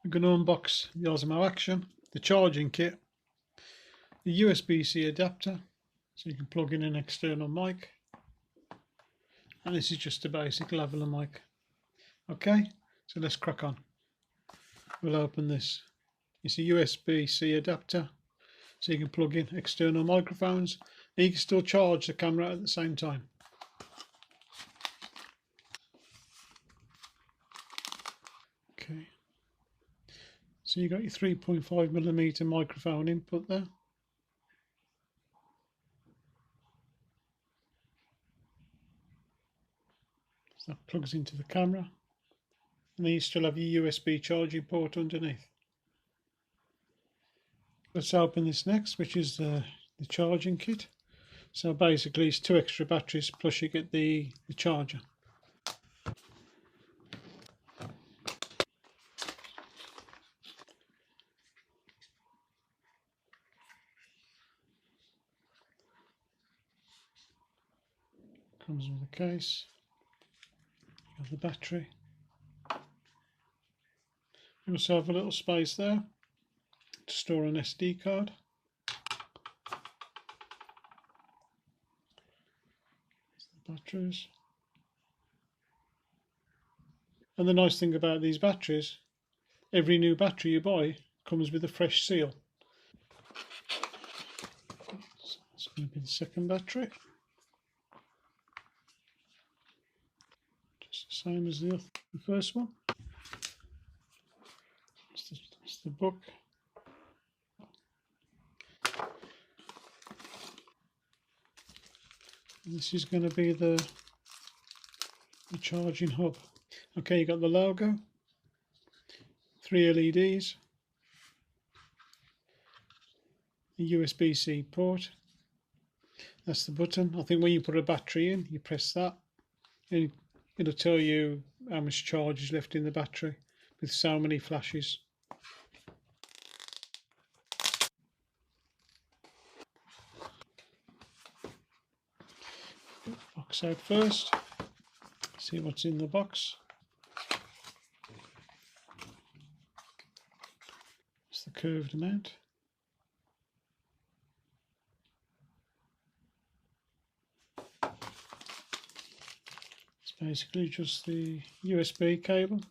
We're going to unbox the Osmo Action, the charging kit, the USB-C adapter, so you can plug in an external mic, and this is just a basic lavalier mic. Okay, so let's crack on. We'll open this. It's a USB-C adapter, so you can plug in external microphones, and you can still charge the camera at the same time. Okay, so you got your 3.5mm microphone input there. So that plugs into the camera, and then you still have your USB charging port underneath. Let's open this next, which is the charging kit. So basically it's 2 extra batteries plus you get the charger. Comes with a case. You have the battery. You also have a little space there to store an SD card. The batteries. And the nice thing about these batteries, every new battery you buy comes with a fresh seal. So it's going to be the second battery. Just the same as the first one. It's the book. And this is going to be the charging hub. Okay, you got the logo, 3 LEDs, the USB-C port. That's the button. I think when you put a battery in, you press that, and it'll tell you how much charge is left in the battery with so many flashes. Get the box out first, see what's in the box. It's the curved mount. It's basically just the USB cable.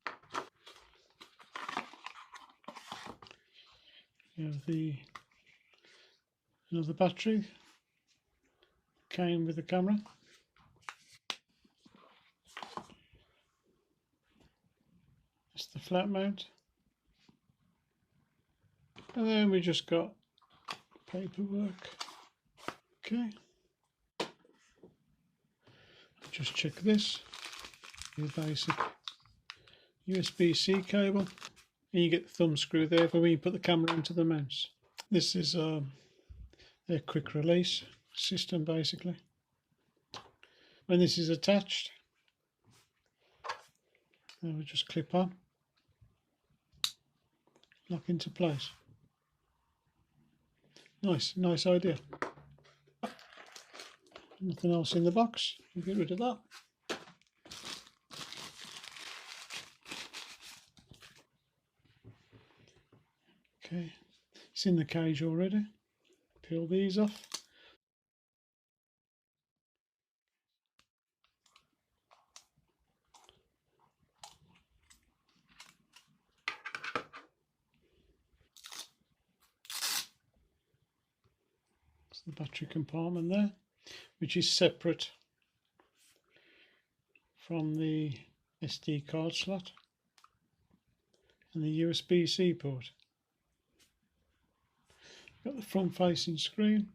You have another battery came with the camera. It's the flat mount. And then we just got paperwork. Okay. Just check this. Your basic USB-C cable. And you get the thumb screw there for when you put the camera into the mouse. This is their quick release system basically. When this is attached, it will just clip on, lock into place. Nice idea. Nothing else in the box. We'll get rid of that. Okay, it's in the cage already. Peel these off. It's the battery compartment there, which is separate from the SD card slot and the USB-C port. Got the front facing screen.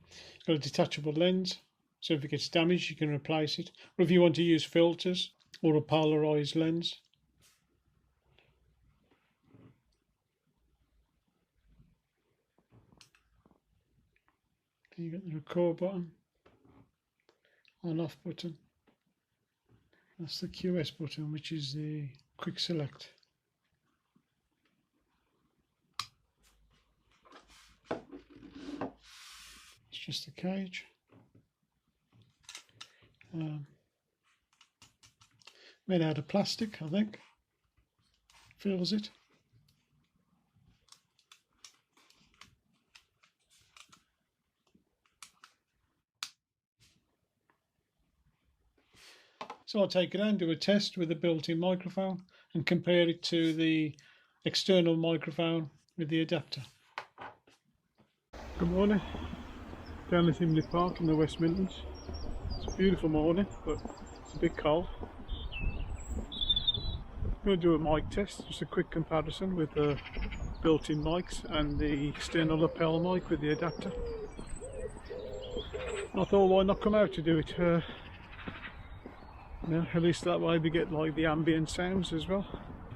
It's got a detachable lens, so if it gets damaged you can replace it, or if you want to use filters or a polarized lens. You got the record button, on off button. That's the QS button, which is the quick select. It's just the cage. Made out of plastic, I think. Feels it. So I'll take it out and do a test with a built-in microphone and compare it to the external microphone with the adapter. Good morning. Down at Himley Park in the West Midlands. It's a beautiful morning, but it's a bit cold. I'm going to do a mic test, just a quick comparison with the built-in mics and the external lapel mic with the adapter. I thought, why not come out to do it? At least that way we get like the ambient sounds as well.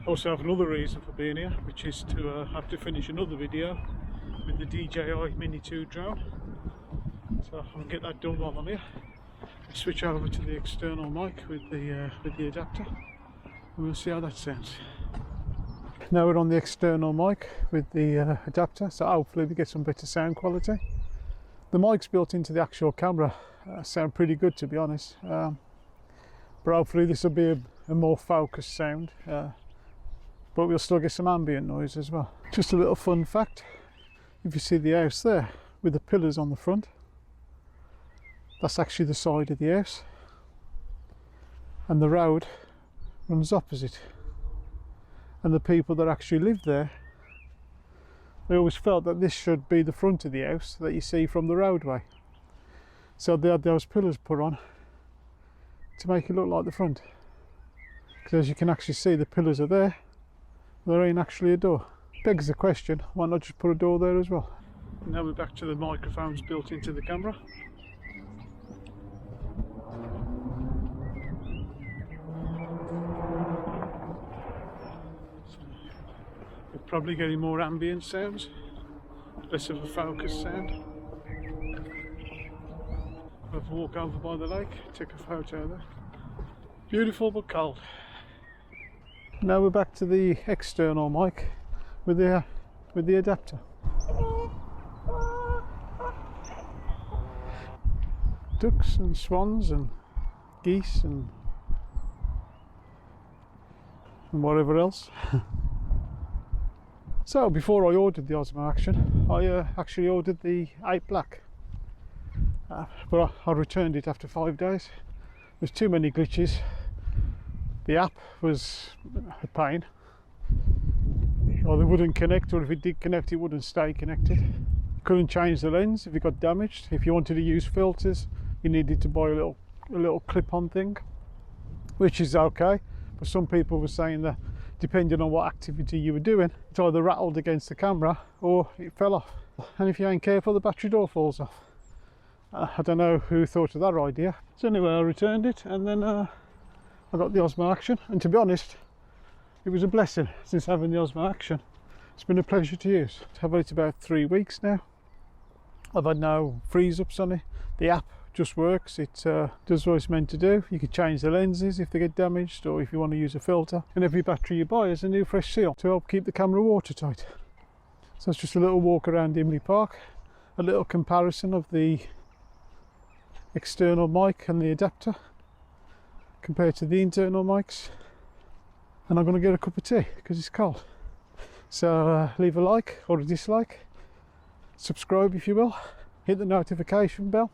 Also have another reason for being here, which is to have to finish another video with the DJI Mini 2 drone. So I'll get that done while I'm here. I'll switch over to the external mic with the adapter, and we'll see how that sounds. Now we're on the external mic with the adapter, so hopefully we get some better sound quality. The mics built into the actual camera sound pretty good, to be honest. But hopefully this will be a more focused sound, but we'll still get some ambient noise as well. Just a little fun fact, if you see the house there with the pillars on the front, that's actually the side of the house, and the road runs opposite, and the people that actually live there, they always felt that this should be the front of the house that you see from the roadway, so they had those pillars put on to make it look like the front, because as you can actually see, the pillars are there, there ain't actually a door. Begs the question, why not just put a door there as well? Now we're back to the microphones built into the camera. So we're probably getting more ambient sounds, less of a focused sound. Have a walk over by the lake, take a photo there. Beautiful but cold. Now we're back to the external mic with the adapter. Ducks and swans and geese and whatever else. So before I ordered the Osmo Action, I actually ordered the 8 Black. But I returned it after 5 days. There's too many glitches. The app was a pain. Either it wouldn't connect, or if it did connect, it wouldn't stay connected. Couldn't change the lens if it got damaged. If you wanted to use filters, you needed to buy a little clip-on thing, which is okay. But some people were saying that depending on what activity you were doing, it either rattled against the camera or it fell off. And if you ain't careful, the battery door falls off. I don't know who thought of that idea. So anyway, I returned it, and then I got the Osmo Action, and to be honest, it was a blessing since having the Osmo Action. It's been a pleasure to use. I've had it about 3 weeks now. I've had no freeze-ups on it. The app just works. It does what it's meant to do. You can change the lenses if they get damaged, or if you want to use a filter. And every battery you buy is a new fresh seal to help keep the camera watertight. So it's just a little walk around Himley Park, a little comparison of the external mic and the adapter compared to the internal mics, and I'm going to get a cup of tea because it's cold. So leave a like or a dislike, subscribe if you will, hit the notification bell.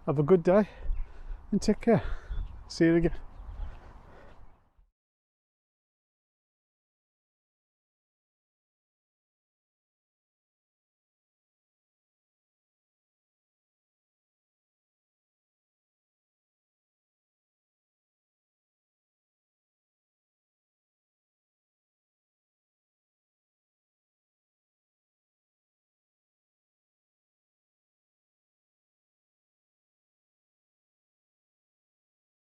Have a good day and take care. See you again.